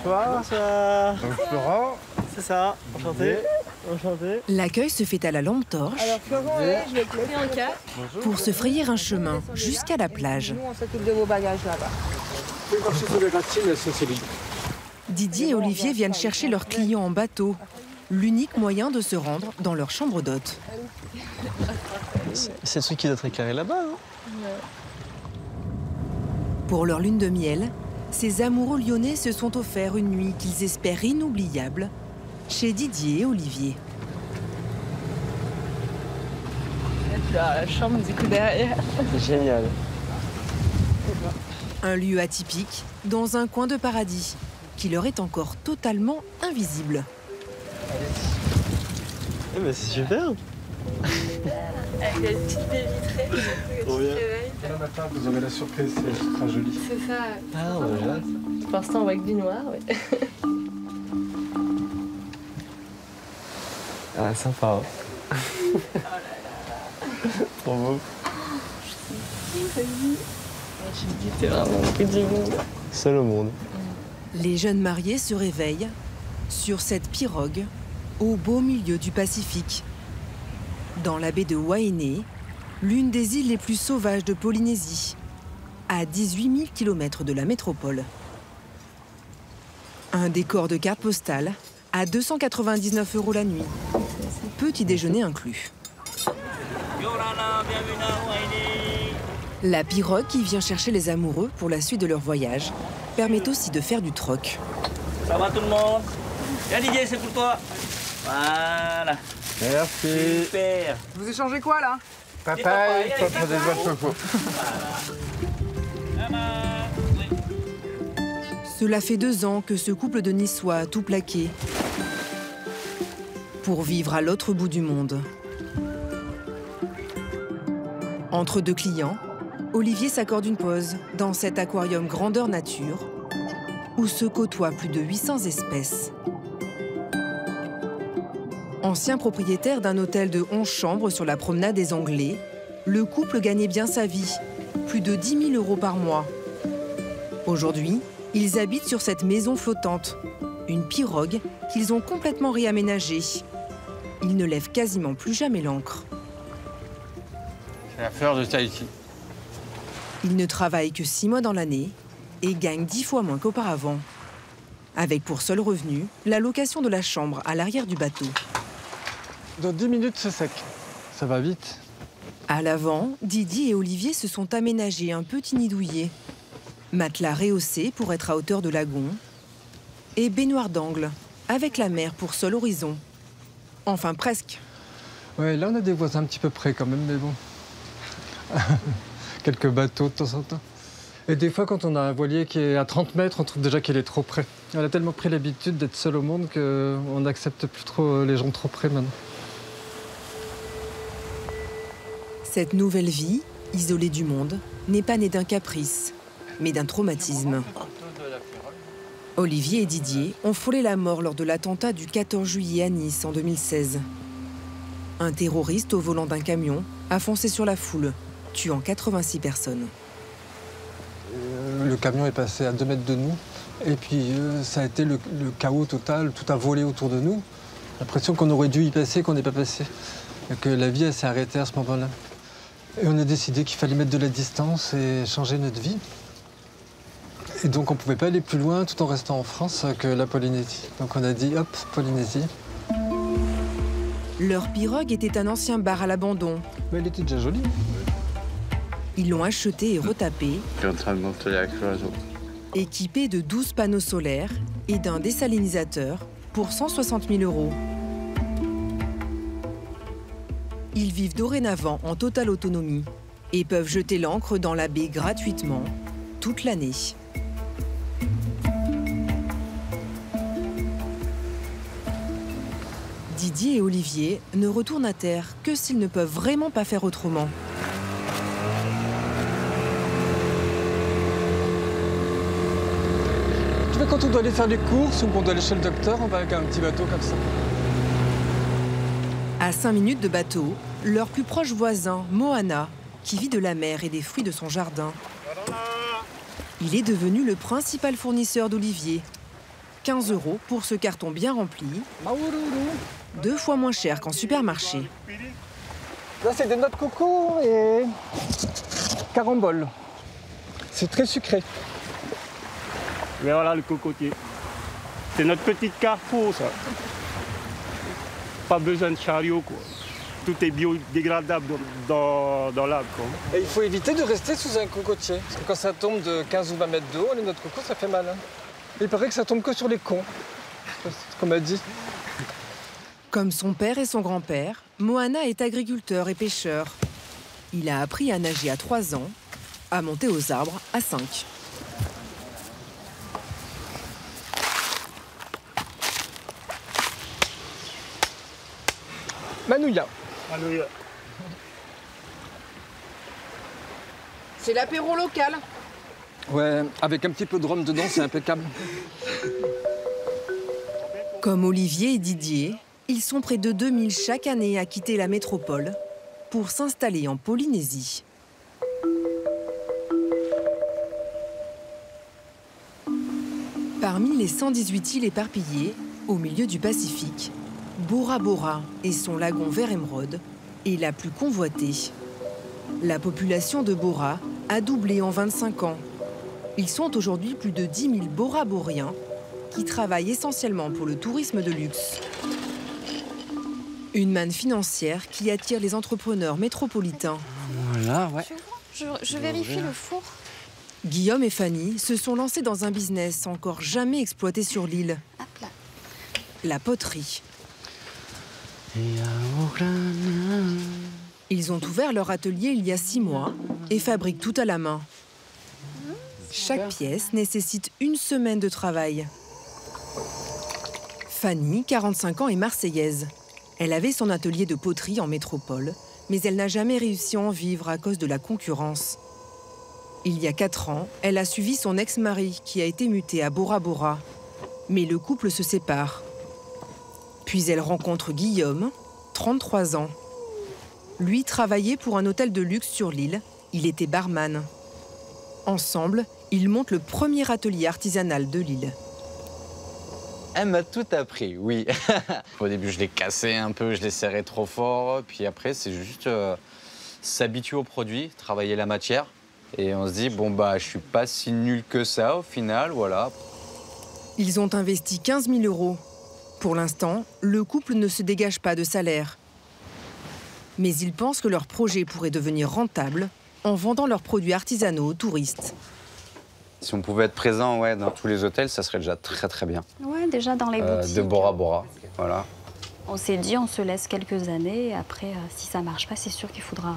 Bonsoir. Bonsoir. Donc Florent. C'est ça, enchanté. Enchanté. L'accueil se fait à la lampe torche Alors Florent, je vais te laisser en cas. pour se frayer un chemin jusqu'à la plage. Nous, on s'occupe de vos bagages là-bas. Vous pouvez marcher sur les racines, c'est libre. Didier et Olivier viennent chercher leurs clients en bateau, l'unique moyen de se rendre dans leur chambre d'hôte. C'est celui qui doit être éclairé là-bas, non? Pour leur lune de miel, ces amoureux lyonnais se sont offerts une nuit qu'ils espèrent inoubliable chez Didier et Olivier. La chambre du coup derrière. C'est génial. Un lieu atypique dans un coin de paradis qui leur est encore totalement invisible. Eh ben c'est super. Avec des petites baies vitrées. Trop bien. Demain matin, vous aurez la surprise, ce sera joli. C'est ça. Ah voilà. Pour l'instant, on voit que du noir. Ouais. Ah sympa. Hein. Trop beau. Je me dis, t'es vraiment le coup du monde. Seul au monde. Les jeunes mariés se réveillent sur cette pirogue au beau milieu du Pacifique, dans la baie de Wainé, l'une des îles les plus sauvages de Polynésie, à 18 000 km de la métropole. Un décor de carte postale à 299 € la nuit, petit déjeuner inclus. La pirogue qui vient chercher les amoureux pour la suite de leur voyage permet aussi de faire du troc. Ça va tout le monde? Tiens Didier, c'est pour toi. Voilà. Merci. Super. Vous échangez quoi là? Papaye, contre des doigts de coco. Cela fait 2 ans que ce couple de Niçois a tout plaqué pour vivre à l'autre bout du monde. Entre 2 clients, Olivier s'accorde une pause dans cet aquarium grandeur nature où se côtoient plus de 800 espèces. Ancien propriétaire d'un hôtel de 11 chambres sur la promenade des Anglais, le couple gagnait bien sa vie, plus de 10 000 € par mois. Aujourd'hui, ils habitent sur cette maison flottante, une pirogue qu'ils ont complètement réaménagée. Ils ne lèvent quasiment plus jamais l'ancre. C'est la fleur de Tahiti. Ils ne travaillent que 6 mois dans l'année et gagnent 10 fois moins qu'auparavant. Avec pour seul revenu la location de la chambre à l'arrière du bateau. Dans 10 minutes, c'est sec. Ça va vite. À l'avant, Didier et Olivier se sont aménagés un petit nid douillet. Matelas rehaussé pour être à hauteur de lagon. Et baignoire d'angle, avec la mer pour seul horizon. Enfin, presque. Ouais, là on a des voisins un petit peu près quand même, mais bon. Quelques bateaux de temps en temps. Et des fois, quand on a un voilier qui est à 30 mètres, on trouve déjà qu'il est trop près. On a tellement pris l'habitude d'être seul au monde qu'on n'accepte plus trop les gens trop près maintenant. Cette nouvelle vie, isolée du monde, n'est pas née d'un caprice, mais d'un traumatisme. Olivier et Didier ont frôlé la mort lors de l'attentat du 14 juillet à Nice en 2016. Un terroriste au volant d'un camion a foncé sur la foule, tuant 86 personnes. Le camion est passé à 2 mètres de nous. Et puis ça a été le chaos total, tout a volé autour de nous. L'impression qu'on aurait dû y passer, qu'on n'est pas passé. Et que la vie elle s'est arrêtée à ce moment-là. Et on a décidé qu'il fallait mettre de la distance et changer notre vie. Et donc on ne pouvait pas aller plus loin tout en restant en France que la Polynésie. Donc on a dit hop, Polynésie. Leur pirogue était un ancien bar à l'abandon. Mais elle était déjà jolie. Ils l'ont acheté et retapé, Je suis en train de monter la cloison. équipé de 12 panneaux solaires et d'un désalinisateur pour 160 000 €. Ils vivent dorénavant en totale autonomie et peuvent jeter l'ancre dans la baie gratuitement toute l'année. Didier et Olivier ne retournent à terre que s'ils ne peuvent vraiment pas faire autrement. Tu vois, quand on doit aller faire les courses ou qu'on doit aller chez le docteur, on va avec un petit bateau comme ça. À 5 minutes de bateau, leur plus proche voisin, Moana, qui vit de la mer et des fruits de son jardin. Il est devenu le principal fournisseur d'oliviers. 15 € pour ce carton bien rempli, 2 fois moins cher qu'en supermarché. Là, c'est des noix de coco et caramboles. C'est très sucré. Mais voilà le cocotier. C'est notre petite carrefour, ça. Pas besoin de chariot, quoi. Tout est biodégradable dans l'arbre, quoi. Et il faut éviter de rester sous un cocotier. Parce que quand ça tombe de 15 ou 20 mètres de haut, les noix de coco, ça fait mal. Hein. Il paraît que ça tombe que sur les cons. C'est ce qu'on m'a dit. Comme son père et son grand-père, Moana est agriculteur et pêcheur. Il a appris à nager à 3 ans, à monter aux arbres à 5. Manouya. C'est l'apéro local. Ouais, avec un petit peu de rhum dedans, c'est impeccable. Comme Olivier et Didier, ils sont près de 2000 chaque année à quitter la métropole pour s'installer en Polynésie. Parmi les 118 îles éparpillées, au milieu du Pacifique, Bora Bora et son lagon vert émeraude est la plus convoitée. La population de Bora a doublé en 25 ans. Ils sont aujourd'hui plus de 10 000 Bora-Boriens qui travaillent essentiellement pour le tourisme de luxe. Une manne financière qui attire les entrepreneurs métropolitains. Voilà, ouais. Je vérifie le four. Guillaume et Fanny se sont lancés dans un business encore jamais exploité sur l'île. Hop là. La poterie. Ils ont ouvert leur atelier il y a 6 mois et fabriquent tout à la main. Chaque pièce nécessite 1 semaine de travail. Fanny, 45 ans, est marseillaise. Elle avait son atelier de poterie en métropole, mais elle n'a jamais réussi à en vivre à cause de la concurrence. Il y a 4 ans, elle a suivi son ex-mari qui a été muté à Bora Bora. Mais le couple se sépare. Puis elle rencontre Guillaume, 33 ans. Lui travaillait pour un hôtel de luxe sur l'île. Il était barman. Ensemble, ils montent le premier atelier artisanal de l'île. Elle m'a tout appris, oui. Au début, je l'ai cassé un peu, je l'ai serré trop fort. Puis après, c'est juste s'habituer au produit, travailler la matière. Et on se dit, bon, bah, je suis pas si nul que ça au final, voilà. Ils ont investi 15 000 €. Pour l'instant, le couple ne se dégage pas de salaire. Mais ils pensent que leur projet pourrait devenir rentable en vendant leurs produits artisanaux aux touristes. Si on pouvait être présent ouais, dans tous les hôtels, ça serait déjà très très bien. Ouais, déjà dans les boutiques. De Bora Bora, voilà. On s'est dit, on se laisse quelques années. Et après, si ça marche pas, c'est sûr qu'il faudra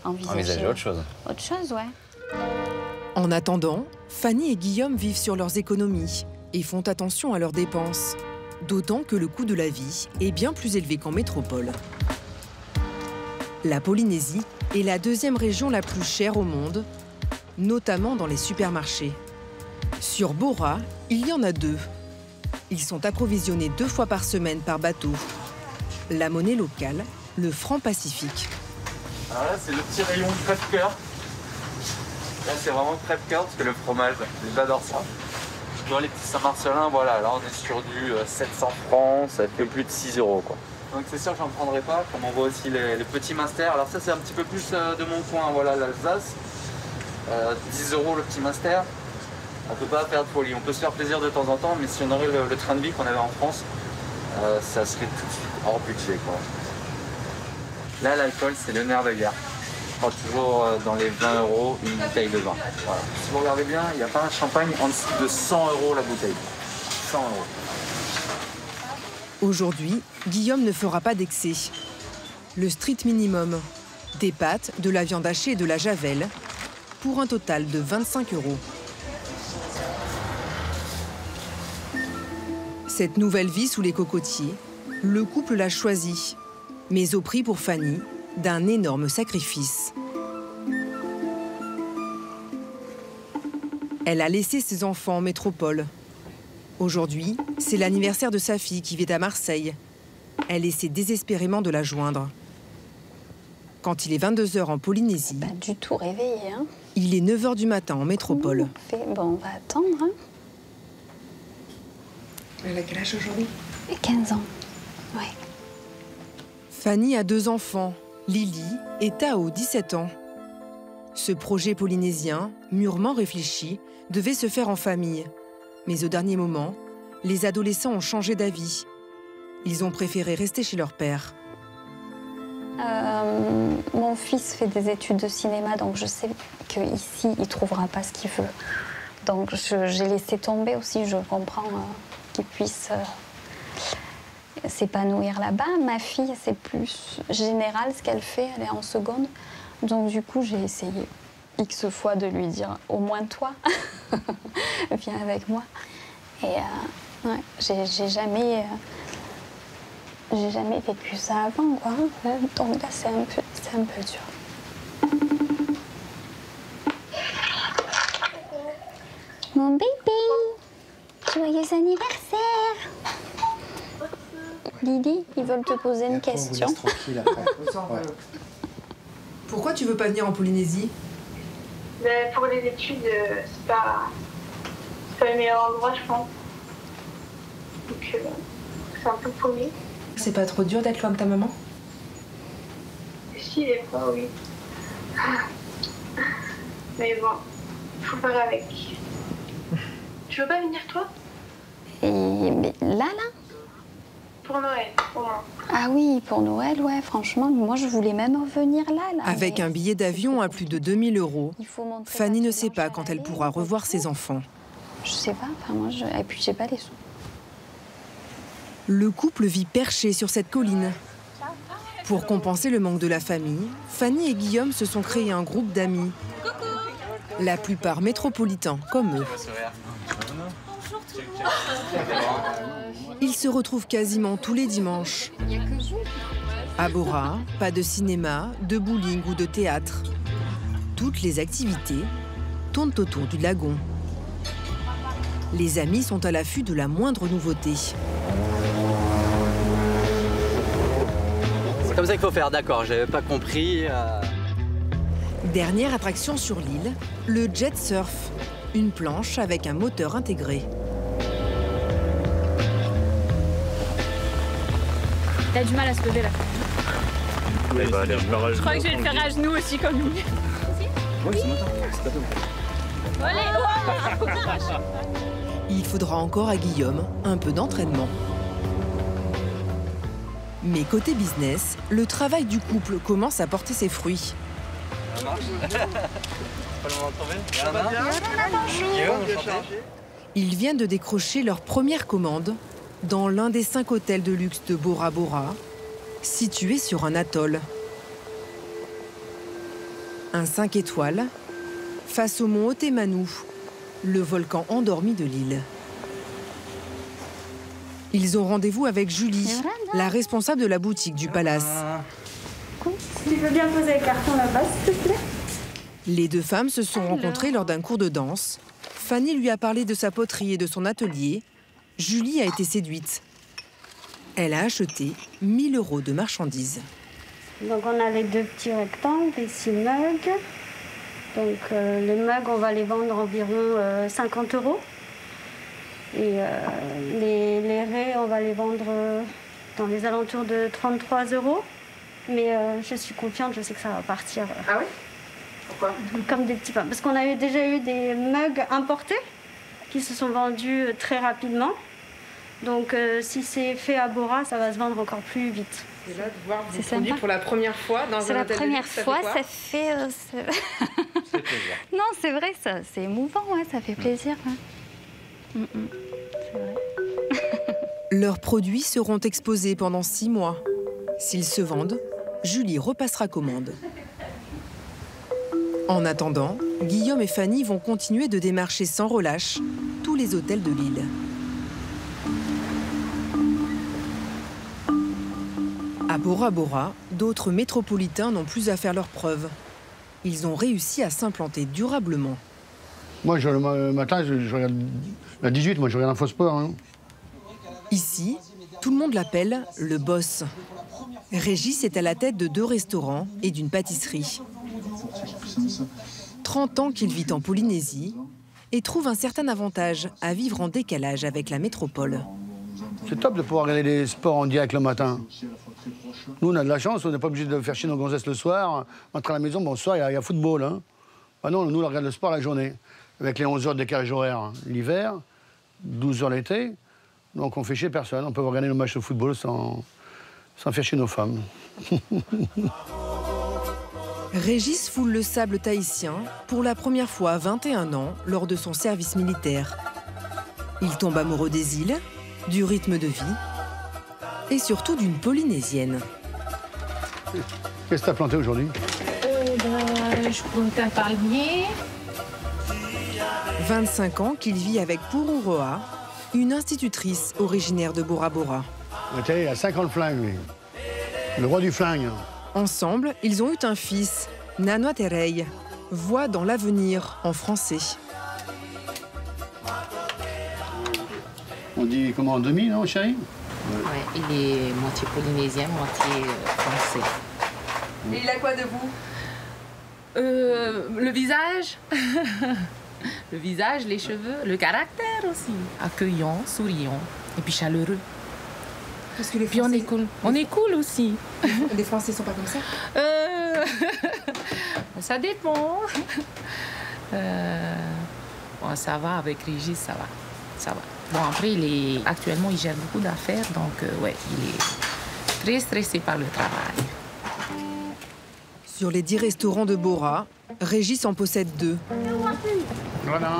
envisager autre chose. Autre chose, ouais. En attendant, Fanny et Guillaume vivent sur leurs économies et font attention à leurs dépenses. D'autant que le coût de la vie est bien plus élevé qu'en métropole. La Polynésie est la 2e région la plus chère au monde, notamment dans les supermarchés. Sur Bora, il y en a 2. Ils sont approvisionnés 2 fois par semaine par bateau. La monnaie locale, le franc Pacifique. Alors là, c'est le petit rayon crève-cœur. Là, c'est vraiment crève-cœur parce que le fromage, j'adore ça. Dans les petits Saint-Marcelin, voilà, là on est sur du 700 francs, ça fait plus de 6 €, quoi. Donc c'est sûr que j'en prendrai pas, comme on voit aussi les petits Master. Alors ça c'est un petit peu plus de mon coin, voilà l'Alsace. 10 € le petit Master. On peut pas faire de folie, on peut se faire plaisir de temps en temps, mais si on aurait le train de vie qu'on avait en France, ça serait tout de suite hors budget, quoi. Là l'alcool c'est le nerf de guerre. Je prends toujours dans les 20 € une bouteille de vin. Voilà. Si vous regardez bien, il n'y a pas un champagne en dessous de 100 € la bouteille. 100 €. Aujourd'hui, Guillaume ne fera pas d'excès. Le strict minimum, des pâtes, de la viande hachée et de la javel, pour un total de 25 €. Cette nouvelle vie sous les cocotiers, le couple l'a choisie, mais au prix pour Fanny d'un énorme sacrifice. Elle a laissé ses enfants en métropole. Aujourd'hui, c'est l'anniversaire de sa fille qui vit à Marseille. Elle essaie désespérément de la joindre. Quand il est 22 h en Polynésie, Pas du tout réveillé, hein. il est 9 h du matin en métropole. Bon, on va attendre, hein. Elle a quel âge aujourd'hui? 15 ans, ouais. Fanny a 2 enfants, Lily et Tao, 17 ans. Ce projet polynésien, mûrement réfléchi, devait se faire en famille. Mais au dernier moment, les adolescents ont changé d'avis. Ils ont préféré rester chez leur père. Mon fils fait des études de cinéma, donc je sais qu'ici, il ne trouvera pas ce qu'il veut. Donc j'ai laissé tomber aussi, je comprends qu'il puisse s'épanouir là-bas. Ma fille, c'est plus général ce qu'elle fait, elle est en seconde. Donc du coup, j'ai essayé X fois de lui dire « au moins toi, viens avec moi ». Et ouais, j'ai jamais vécu ça avant, quoi. Donc là, c'est un peu dur. Mon bébé, joyeux anniversaire. Lydie, ils veulent te poser une question. Pourquoi tu veux pas venir en Polynésie? Pour les études, c'est pas le meilleur endroit, je pense. Donc, c'est un peu paumé. C'est pas trop dur d'être loin de ta maman? Si, des fois, oui. Mais bon, faut faire avec. Tu veux pas venir, toi? Mais là Pour Noël, au moins. Ah oui, pour Noël, ouais, franchement, moi je voulais même revenir là. Avec un billet d'avion à plus de 2000 €, Fanny ne sait pas quand elle pourra revoir ses enfants. Je sais pas, enfin moi, et puis j'ai pas les sous. Le couple vit perché sur cette colline. Pour compenser le manque de la famille, Fanny et Guillaume se sont créés un groupe d'amis. La plupart métropolitains, comme eux. Ils se retrouvent quasiment tous les dimanches. À Bora, pas de cinéma, de bowling ou de théâtre. Toutes les activités tournent autour du lagon. Les amis sont à l'affût de la moindre nouveauté. C'est comme ça qu'il faut faire, d'accord, j'avais pas compris. Dernière attraction sur l'île, le jet surf, une planche avec un moteur intégré. T'as du mal à se lever là. Je crois que je vais le faire à genoux aussi comme lui. Il faudra encore à Guillaume un peu d'entraînement. Mais côté business, le travail du couple commence à porter ses fruits. Ça marche. Pas le moment de trouver. Ils viennent de décrocher leur première commande dans l'un des 5 hôtels de luxe de Bora Bora, situé sur un atoll. Un 5 étoiles face au mont Otemanu, le volcan endormi de l'île. Ils ont rendez-vous avec Julie, la responsable de la boutique du palace. Tu veux bien poser le carton là-bas, s'il te plaît? Les 2 femmes se sont rencontrées lors d'un cours de danse. Fanny lui a parlé de sa poterie et de son atelier. Julie a été séduite. Elle a acheté 1000 € de marchandises. Donc on a les 2 petits rectangles, les 6 mugs. Donc les mugs, on va les vendre environ 50 €. Et les raies, on va les vendre dans les alentours de 33 €. Mais je suis confiante, je sais que ça va partir. Ah oui? Pourquoi? Comme des petits pains. Parce qu'on a déjà eu des mugs importés qui se sont vendus très rapidement. Donc si c'est fait à Bora, ça va se vendre encore plus vite. Et là, de voir vos produits pour la première fois dans un hôtel de luxe, c'est la première fois, ça fait... C'est plaisir. Non, c'est vrai, c'est émouvant, ouais, ça fait plaisir. Ouais. C'est vrai. Leurs produits seront exposés pendant 6 mois. S'ils se vendent, Julie repassera commande. En attendant, Guillaume et Fanny vont continuer de démarcher sans relâche tous les hôtels de l'île. À Bora Bora, d'autres métropolitains n'ont plus à faire leurs preuves. Ils ont réussi à s'implanter durablement. Moi, le matin, je regarde la 18, moi je regarde un faux sport. Hein. Ici, tout le monde l'appelle le boss. Régis est à la tête de 2 restaurants et d'une pâtisserie. 30 ans qu'il vit en Polynésie et trouve un certain avantage à vivre en décalage avec la métropole. C'est top de pouvoir regarder les sports en direct le matin. Nous, on a de la chance, on n'est pas obligé de faire chier nos gonzesses le soir. On rentre à la maison, bon, ce soir, il y a football. Hein. Ah non, nous, on regarde le sport la journée. Avec les 11 heures de décalage horaire l'hiver, 12 heures l'été. Donc on fait chier personne. On peut regarder nos matchs de football sans faire chier nos femmes. Régis foule le sable tahitien pour la première fois à 21 ans lors de son service militaire. Il tombe amoureux des îles, du rythme de vie et surtout d'une Polynésienne. Qu'est-ce que tu as planté aujourd'hui? Je plante un palmier. 25 ans qu'il vit avec Pururoa, une institutrice originaire de Bora Bora. Il a 50 flingues, lui. Le roi du flingue. Ensemble, ils ont eu un fils, Nanoa Terei, voix dans l'avenir en français. On dit comment, en demi, non, chérie? Ouais, il est moitié polynésien, moitié français. Et il a quoi de vous? Le visage. Le visage, les cheveux, le caractère aussi. Accueillant, souriant et puis chaleureux. Parce que les Français... Puis on est cool aussi. Les Français sont pas comme ça? Ça dépend. Bon, ça va avec Régis, ça va. Ça va. Bon, après, actuellement, il gère beaucoup d'affaires, donc ouais, il est très stressé par le travail. Sur les 10 restaurants de Bora, Régis en possède 2. Voilà.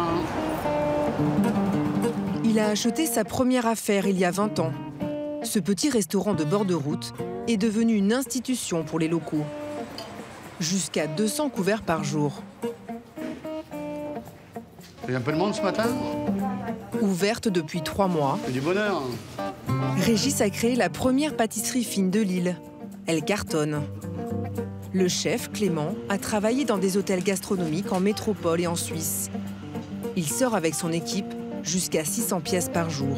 Il a acheté sa première affaire il y a 20 ans. Ce petit restaurant de bord de route est devenu une institution pour les locaux. Jusqu'à 200 couverts par jour. Il y a un peu de monde ce matin? Ouverte depuis 3 mois, C'est du bonheur. Régis a créé la première pâtisserie fine de l'île. Elle cartonne. Le chef, Clément, a travaillé dans des hôtels gastronomiques en métropole et en Suisse. Il sort avec son équipe jusqu'à 600 pièces par jour.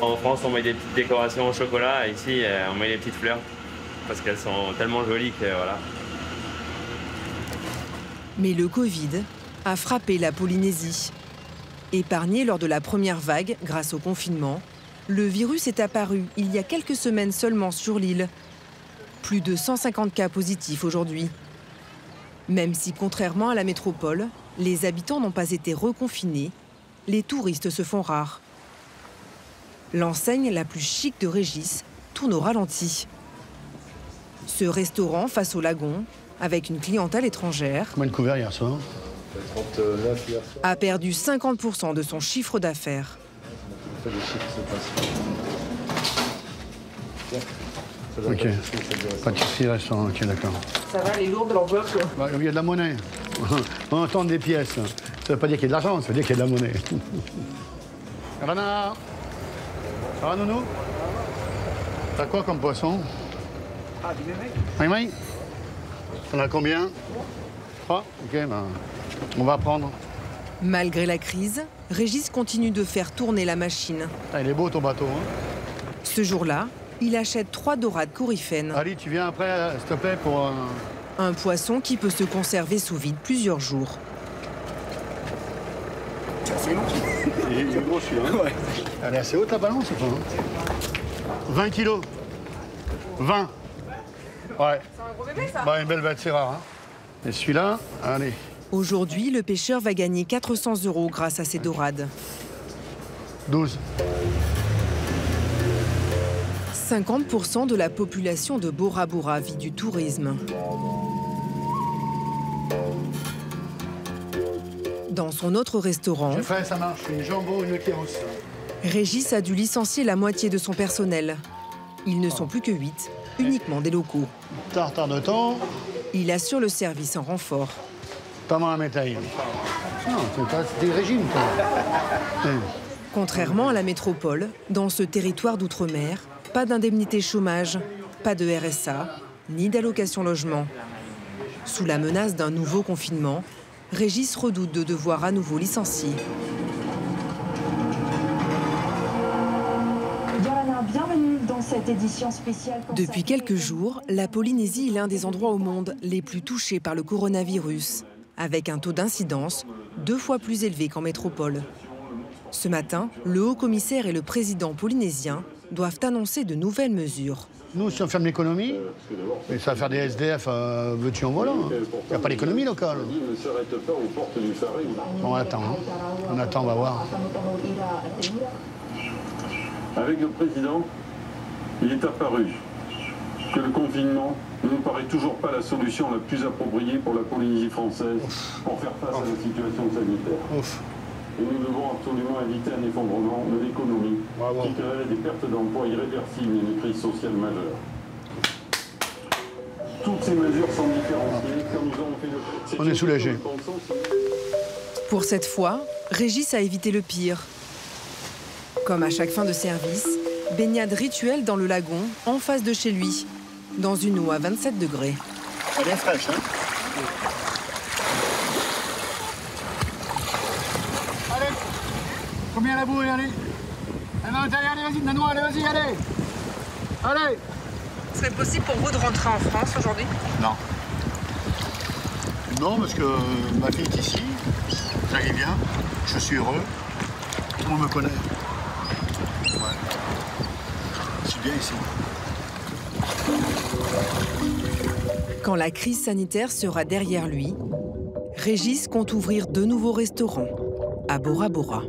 En France, on met des petites décorations au chocolat. Ici, on met des petites fleurs parce qu'elles sont tellement jolies que voilà. Mais le Covid a frappé la Polynésie. Épargné lors de la première vague grâce au confinement, le virus est apparu il y a quelques semaines seulement sur l'île. Plus de 150 cas positifs aujourd'hui. Même si, contrairement à la métropole, les habitants n'ont pas été reconfinés, les touristes se font rares. L'enseigne la plus chic de Régis tourne au ralenti. Ce restaurant face au lagon, avec une clientèle étrangère, Combien de couverts hier soir? 39 hier soir. a perdu 50% de son chiffre d'affaires. Ok. Pâtisserie, restaurant, ok, d'accord. Ça va, les lourdes, l'enveloppe? Il y a de la monnaie. On entend des pièces. Ça veut pas dire qu'il y a de l'argent, ça veut dire qu'il y a de la monnaie. Rana, ça va, Nounou? T'as quoi comme poisson? Ah, du mémé. Maïmaï? T'en as combien? 3? Ok, ben, on va prendre. Malgré la crise, Régis continue de faire tourner la machine. Ah, il est beau ton bateau, hein? Ce jour-là, il achète 3 dorades coryphènes. Ali, tu viens après, s'il te plaît, pour... Un poisson qui peut se conserver sous vide plusieurs jours. C'est long. Il est gros celui-là. Ouais. Elle est assez haute la balance ou pas, hein? 20 kilos. 20. Ouais. C'est un gros bébé, ça? Bah, une belle bête, c'est rare. Hein. Et celui-là, allez. Aujourd'hui, le pêcheur va gagner 400 € grâce à ses dorades. 12. 50% de la population de Bora Bora vit du tourisme. Dans son autre restaurant, J'ai fait, ça marche. Une jambon, une kéros. Régis a dû licencier la moitié de son personnel. Ils ne sont plus que 8, uniquement des locaux. Tartare de thon. Il assure le service en renfort. Comment un métail? Non, c'est des régimes, toi. Contrairement à la métropole, dans ce territoire d'outre-mer, pas d'indemnité chômage, pas de RSA, ni d'allocation logement. Sous la menace d'un nouveau confinement, Régis redoute de devoir à nouveau licencier. Bienvenue dans cette édition spéciale. Depuis quelques jours, la Polynésie est l'un des endroits au monde les plus touchés par le coronavirus, avec un taux d'incidence 2 fois plus élevé qu'en métropole. Ce matin, le haut-commissaire et le président polynésien doivent annoncer de nouvelles mesures. Nous, si on ferme l'économie, mais ça va faire des SDF veux-tu en volant. Il n'y a pas d'économie locale. On attend, hein. On attend, on va voir. Avec le président, il est apparu que le confinement ne nous paraît toujours pas la solution la plus appropriée pour la Polynésie française pour faire face à la situation sanitaire. Et nous devons absolument éviter un effondrement de l'économie qui créerait des pertes d'emplois irréversibles et une crise sociale majeure. Toutes ces mesures sont différenciées car nous avons fait le... On est soulagés. Pour cette fois, Régis a évité le pire. Comme à chaque fin de service, baignade rituelle dans le lagon, en face de chez lui, dans une eau à 27 degrés. Elle est fraîche, hein? Allez, combien la bouée, allez? Allez, vas-y, Nanois, allez, vas-y, allez! Allez! Ce serait possible pour vous de rentrer en France aujourd'hui? Non. Non, parce que ma fille est ici, j'allais bien, je suis heureux, tout le monde me connaît. Ouais. C'est bien ici. Quand la crise sanitaire sera derrière lui, Régis compte ouvrir 2 nouveaux restaurants à Bora Bora.